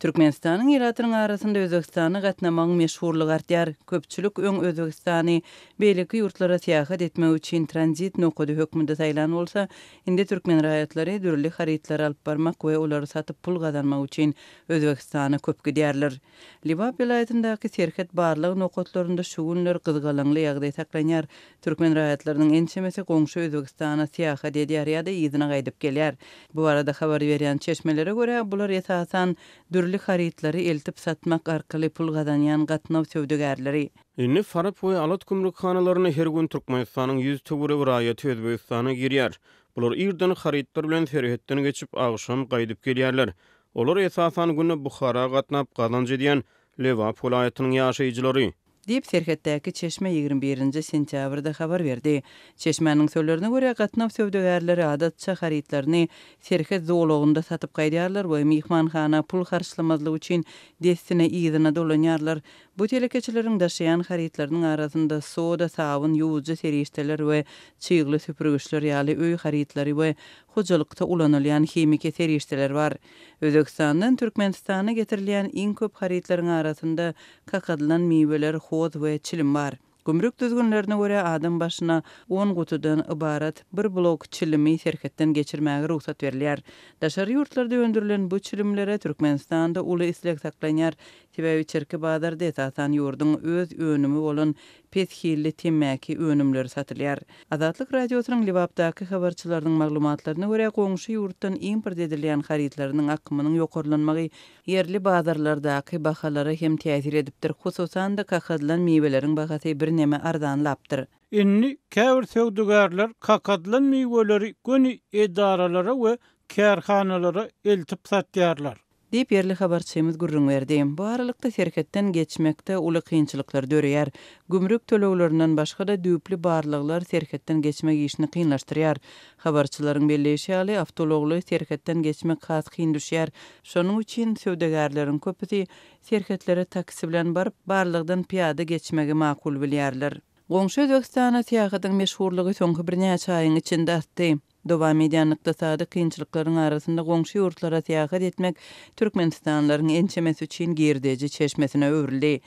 Türkmenistan'ın iratynyň arasynda Özbekistany gatnamagyň meşhurlygy artýar. Köpçülik öň Özbekistany beýleki ýurtlara seýahat etmek üçin tranzit nokudy hökmünde saýlan bolsa, indi türkmen raýatlary dürli haritlar alyp barmak we olary satyp pul gazanmak üçin Özbekistana köp gidýärler. Libap vilayatyndaky serket barlyk nokotlarynda şu günler gyzgalaňly ýagdaý saklanýar. Türkmen raýatlarynyň ençemesi goňşy Özbekistana seýahat edýär ýa-da ýygyna gaýdyp gelýär. Bu arada habar berýän çeşmelere görä bular esasan dürli haritlary eltip satmak arkaly pul gazanýan gatnaw söwdegärleri. Inni Farap we Alat gümrükhanalarına her gün Türkmenistanyň 100 töwre raýaty Özbekistana girýär. Bular irden haritlar bilen serhetden geçip agşam gaýdyp gelýärler. Olar esasan güni Bukhara gatnap gazanjy edýän Lewap vilayatynyň ýaşaýjylary. Dip serhetdäki çeşme 21 sentýabrda habar berdi. Çeşmenin sözlerine göre gatnaw söwdegärleri adatça haritlaryny serhet zoologunda satyp gaýdýarlar we mihmanhana pul harçlamazlygy üçin destine ýygyna dolanýarlar. Bu telekeçileriň daşaýan haritlarynyň arasynda soda, sabun, ýuwuja serişdeler we çyýgly süpürgüçler ýaly öý haritlary we hojulukda ulanylýan hemike serişdeler bar. Özbekistanyň Türkmenistana getirilýän iň köp haritlaryň arasynda kakadylan miweler, hoz we çilim bar. Gümrük düzgünlerine göre adam başına 10 gutudan ibarat bir blok çilimi serhetden geçirmäge ruhsat berilýär. Daşary ýurtlarda öndürilen bu çilimlere Türkmenistanda uly islek saklanýar. Sebäbi çerki bazarda esasan ýurdun öz önümi bolan pethilli temmäki önümleri satylýar. Azatlyk radiosynyň Libapdaky habarçylarynyň maglumatlaryna görä goňşy ýurtdan import edilýän haritlarynyň akymynyň ýokarlanmagy yerli bazarlardaky bahalara hem täsir edipdir. Hususan da kakadylan miweleriň bahasy bir neme arzanlapdyr. Inni käbir söwdegärler kakadylan miweleri göni edaralara we kärhanalara eltip satýarlar. Dip yerli habarçymyz gurrun berdi. Bu aralykda serhetden geçmekde uly kynçylyklar döreýär. Gümrük töleglerinden başga da düýpli barlyklar serhetden geçmek işini kynlaşdyrýar. Habarçylaryň belleşi ýaly awtologly serhetden geçmek has kyn düşýär. Şonuň üçin söwdegärleriň köpüsi serhetlere taksi bilen baryp barlykdan piýada geçmegi makul bilýärler. Goňşy Özbekistana seýahatyň meşhurlygy soňky bir näçe aýyň içinde artdy. Dowam edýän ykdysady kynçylyklaryň arasynda goňşy ýurtlara seýahat etmek Türkmenistanlaryň ençemesi üçin girdeji çeşmesine öwrildi.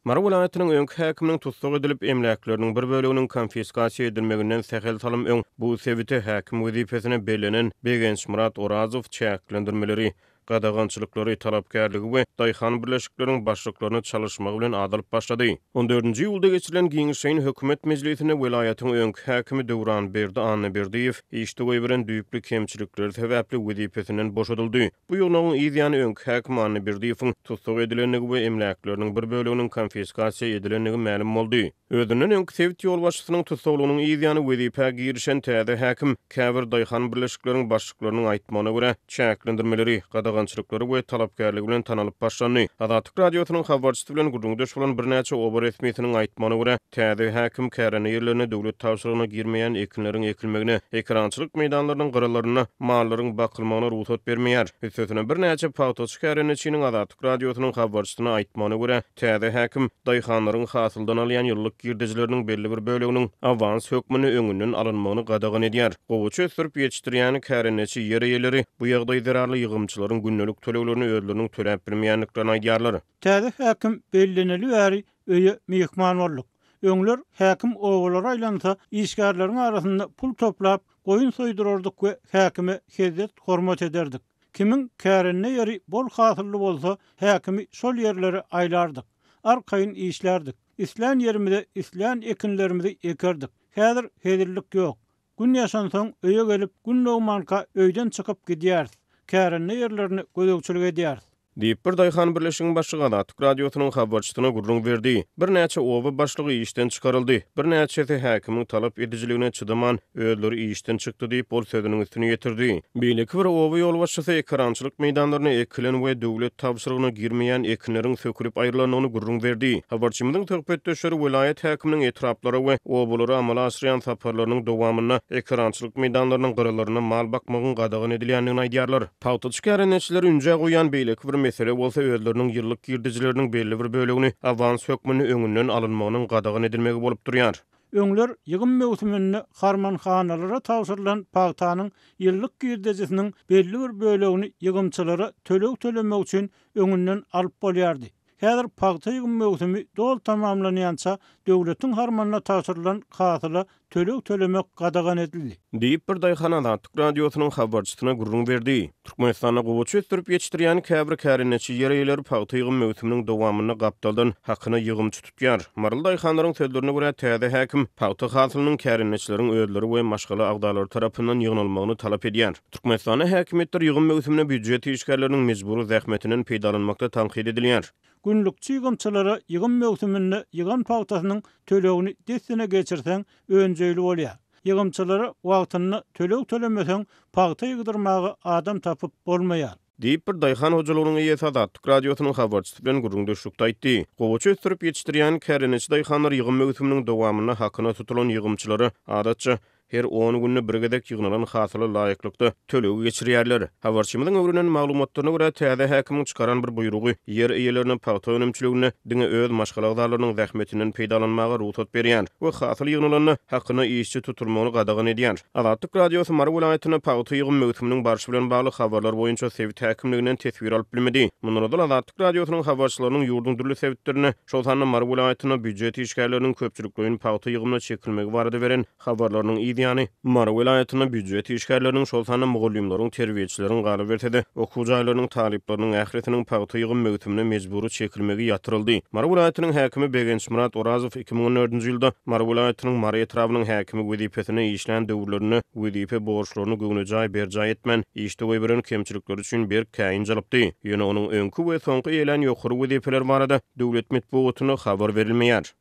Mara vilayatynyň öňki häkiminiň tutsak edilip emläkleriniň bir böleginiň konfiskasiýa edilmeginden sähel salym öň bu sebäpde häkim wezipesine belenen Begenç Murat Orazow çäklendirmeleri gadagançylykları talapkärligi we daýhan birleşikleriniň başlyklaryny çalışmagy bilen adylyp başlady. 14-nji ýylda geçirilen giňişeýin hökümet mejlisine welaýatyň öňki häkimi Dowran Berdiýew işde goýberen düýpli kemçilikler sebäpli wezipesinden boşadyldy. Bu ýylyň ýygyny öňki häkim Berdiýewiň tutsak edilenligi we emläkleriniň bir böleginiň konfiskasiýa edilenligi ma'lum boldy. Özünden öňki sewit ýol başçysynyň tutsaglygynyň ýygyny wezipä girişen täze häkim käbir daýhan birleşikleriniň başlyklarynyň aýtmagyna görä çäklendirmeleri gadagançylyklary we talapkärligi bilen tanalyp başlandy. Azatlyk radiosynyň habarçysy bilen gurrundaş bolan bir näçe ober resmiýetiniň aýtmagyna görä täze häkim kärene ýerlerine döwlet tawşyrygyna girmeýän ekinleriň ekilmegine, ekrançylyk meýdanlarynyň gyralaryna mallaryň bakylmagyna ruhsat bermeýär. Sözüne bir näçe pawtoç käreneçiniň Azatlyk radiosynyň habarçysyna aýtmagyna görä täze häkim daýhanlaryň hasyldan alýan ýyllyk girdejileriniň belli bir böleginiň awans hökmüni öňünden alynmagyny gadagan edýär. Gowuçy ösürip ýetişdirýän käreneçi ýer eýeleri bu ýagdaý zararly ýygymçylaryň günnelik töleglerini özleriniň töläp bilmeýänliklerini aýdýarlar. Täze häkim belleneli bäri öýe mihman bolduk. Öňler häkim owalara aýlansa işgärleriň arasynda pul toplap goýun soýdurardyk we häkime hezet hormat ederdik. Kimin kärenne ýeri bol hasylly bolsa häkimi şol ýerlere aýlardyk. Arkaýyn işlerdik. İslan ýerimizde islan ekinlerimizi ekerdik. Häzir hezirlik ýok. Gün ýaşansaň öýe gelip gün nowmanka öýden çykyp gidýär. Kärenne ýerlerini gözegçilik edýär. Diýip bir daýhan birleşigiň başlygy Azatlyk radiosynyň habarçysyna gurrun berdi. Bir näçe owa başlygy işden çykaryldy. Bir näçesi häkimiň talap edijiligine çydaman öýleri işden çykdy diýip bol sözüniň üstüne ýetirdi. Beýleki bir owa ýol başçysy ekrançylyk meýdanlaryna ekilen we döwlet tawşyrygyna girmeýän ekinleriň sökülip aýrylanyny gurrun berdi. Habarçymyzyň töhbetdeşleri welaýat häkiminiň etraplary we owalary amala aşyran saparlarynyň dowamyna ekrançylyk meýdanlarynyň gyralaryna mal bakmagyň gadagan edilýändigini aýdýarlar. Pawtoç käreneçiler ünje goýan beýleki bir mesele bolsa özleriniň ýyllyk girdijileriniň belli bir bölegini awans hökmüni öňünden alynmagynyň gadagan edilmegi bolup durýar. Öňler ýygyn mewsiminde harmanhanalara tawşyrylan paýtanyň ýyllyk girdejisiniň belli bir bölegini ýygymçylara töleg tölemek üçin öňünden alyp bolýardy. Häzir paýta ýygym mewsimi dol tamamlanýança döwletiň harmanyna tawşyrylan kasyla töleg tölemek gadagan edildi. Diýip bir daýhan Azatlyk radiosynyň habarçysyna gurrun berdi. Türkmenistana gowuçy ötürüp ýetirýän käbir kärineçi ýereýler paýta ýygym mewsiminiň dowamyny gapdaldan hakyny ýygymçy tutýar. Marly daýhanlaryň sözlerine görä täze häkim paýta hasylynyň kärineçileriň öýleri we maşgala agdalary tarapyndan ýygnalmagyny talap edýär. Türkmenistana häkimetler ýygym mewsimine büdjet işgärleriniň mejburi zähmetinden peýdalanmakda tanqid edilýär. Günlükçi ýygymçylara ýygym mewsiminde ýygan paýtasynyň tölegini desine geçirseň öňjeli bolýar. Ýygymçylara wagtyny töleg tölemeseň paýta ýygdyrmagy adam tapyp bolmaýar. Diýip bir daýhan hojalygynyň ýesi Azatlyk radiosynyň habarçysy bilen gurrun döşükde aýtdy. Gowuçy ötürüp ýetirýän kärineçi daýhanlar ýygym mewsiminiň dowamyna hakyna tutulan ýygymçylary adatça her 10 günne birgedek ýygnalan hasyly laýyklykda tölegi geçirýärler. Habarçymyzyň öwrünen maglumatlaryna görä täze häkimiň çykaran bir buýrugy ýer eýelerine paýta önümçiligine diňe öz maşgalagdarynyň zähmetinden peýdalanmagy ruhsat berýär we hasyl ýygnalanyny hakyna işçi tutulmagyny gadagan edýär. Azatlyk radiosy Mary welaýatyna paýta ýygym mewsiminiň barşy bilen bagly habarlar boýunça Sewit häkimliginden tesbir alyp bilmedi. Mundan Azatlyk radiosynyň habarçylarynyň ýurdun türlü sewitlerini, şol sany Mary welaýatyna büdjet işgärleriniň köpçülikligini paýta ýygymna çekilmegi barada beren habarlarynyň ýani Mary welaýatyna büdjet işgärleriniň şol sany mugallimlaryň, terbiýeçileriň galy bertede, okuwjaýlarynyň talyplarynyň ähretiniň paýta ýygym mewsimine mejburi çekilmegi ýatyryldy. Mary welaýatynyň häkimi Begençmurat Orazow 2014-nji ýylda Mary welaýatynyň Mary etrawynyň häkimi wezipesine işlän döwürlerini wezipe borçlaryny göwnejay berjay etmen, işde goýberen kemçilikler üçin bir käýin jalypdy. Ýöne onuň öňkü we soňky eýlen ýokary wezipeler barada döwlet medeniýetine habar berilmeýär.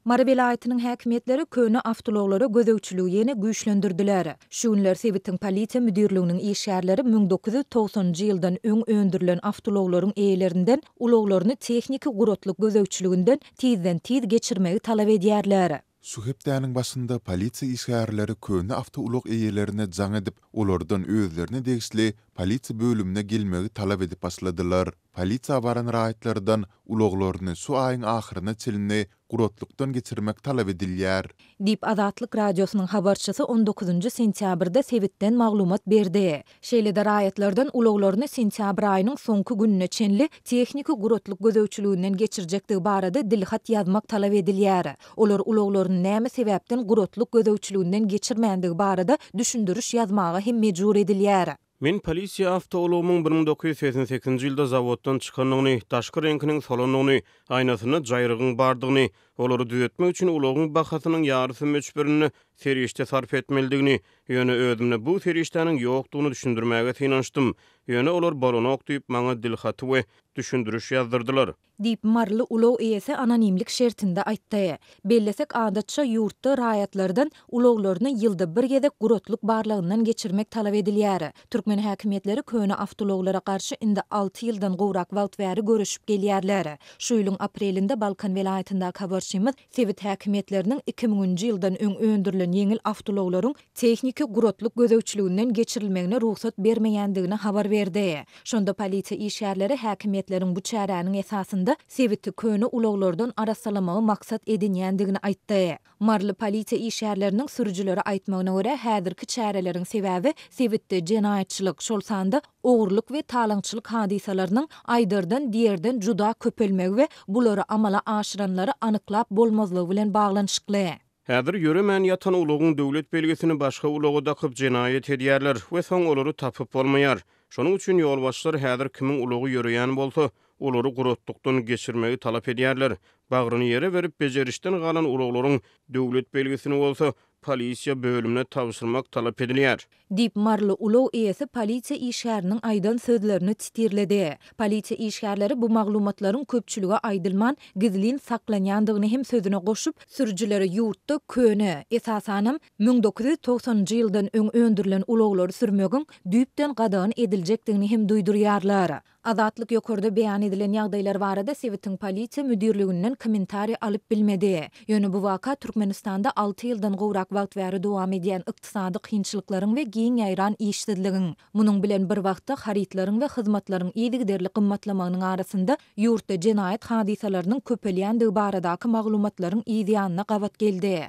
Mary welaýatynyň häkimetleri köne awtologlara gözegçiligi ýene güýçlendirdiler. Şu günler Sewitiň polisiýa müdirliginiň işgärleri 1990-njy ýyldan öň öndürilen awtologlaryň eýelerinden uloglaryny tehnik gurotlyk gözegçiliginden tizden-tiz geçirmegi talap edýärler. Suhepdäniň başynda polisiýa işgärleri köne awtolog eýelerine jaň edip, olardan özlerini degisli polisiýa bölümine gelmegi talap edip başladylar. Polisiýa baran raýatlardan uloglaryny şu aýyň ahyryna çelinne gurotlukdan geçirmek talap edilýär. Diýip Azatlyk radiosynyň habarçysy 19-njy sentýabrda Sewitden maglumat berdi. Şeýle-de raýatlardan uloglaryny sentýabr aýynyň soňky gününe çenli tehnik gurotluk gözegçiliginden geçirjektigi barada dilhat ýazmak talap edilýär. Olar uloglaryny näme sebäpden gurotluk gözegçiliginden geçirmänligi barada düşündürüş ýazmaga hem mejbur edilýär. Men polisiýa awtologumyň 1988-nji ýylda zawoddan çykanyny, daşky reňkiniň solanyny, aýnasyny jaýrygyň bardygyny, olary düzeltmek üçin ulogyň bahasynyň ýarysy möçberini serişde sarf etmelidigini, ýöne özümne bu serişdäniň ýokdugyny düşündirmäge synançdym. Ýöne olar balony okduýup maňa dilhaty we düşündürüş ýazdyrdylar. Diýip Marly ulog eýesi anonimlik şertinde aýtdy. Bellesek adatça ýurtda raýatlardan uloglaryny ýylda bir gezek gurotluk barlygyndan geçirmek talap edilýär. Türkmen häkimetleri köne awtologlara garşy indi 6 ýyldan gowrak wagt bäri görüşüp gelýärler. Şu ýylyň aprelinde Balkan welaýatynda habarçymyz Sewit häkimetleriniň 2000-nji ýyldan öň öndürilen ýeňil awtologlaryň tehnik gurotluk gözegçiliginden geçirilmegine ruhsat bermeýändigini habar berdi. Şonda polisiýa işgärleri häkimetleriň bu çäräniň esasynda Sewit'i köne uloglardan arasalamagy maksat edinýändigini aýtdy. Marly polisiýa işgärleriniň sürüjüleri aýtmagyna görä, häzirki çäreleriň sebäbi Sewit'de jenaýatçylyk, şol sanda ogurlyk we talaňçylyk hadisalarynyň aýdyrdan diýerden juda köpelmegi we bulary amala aşyranlary anyklap bolmazlygy bilen baglanyşykly. Häzir ýöremän ýatan ulogyň döwlet belgesini başga uloga dakyp jenaýat edýärler we soň olary tapyp bolmaýar. Şonuň üçin ýolbaşçylar häzir kimiň ulogy ýöreýän bolsa, olary gurotlukdan geçirmegi talap edýärler. Bagryny ýere berip bejerişden galan uloglaryň döwlet belgesini bolsa, polisiýa bölümine tawşyrmak talap edilýär. Diýip Marly ulog eýesi polisiýa işgäriniň aýdan sözlerini titirledi. Polisiýa işgärleri bu maglumatlaryň köpçüligi aýdylman, gizlin saklanýandygyny hem sözüne goşup, sürüjülere ýurtda köne, esasanam 1990-njy ýyldan öň öndürilen uloglary sürmegiň düýpden gadagan ediljekdigini hem duýdurýarlar. Azatlyk ýokurda beýan edilen ýagdaýlar barada Sewitin polisiýa müdirliginden kommentari alyp bilmedi. Ýöne bu waka Türkmenistanda 6 ýyldan gowrak wagt bäri dowam edýän ykdysady kynçylyklaryň we giň ýaýran işsizligiň, munyň bilen bir wagtda haritlaryň we hyzmatlaryň ýygyderli gymmatlamagynyň arasynda ýurtda jenaýat hadisalarynyň köpelýänligi baradaky maglumatlaryň ýygyanyna gabat geldi.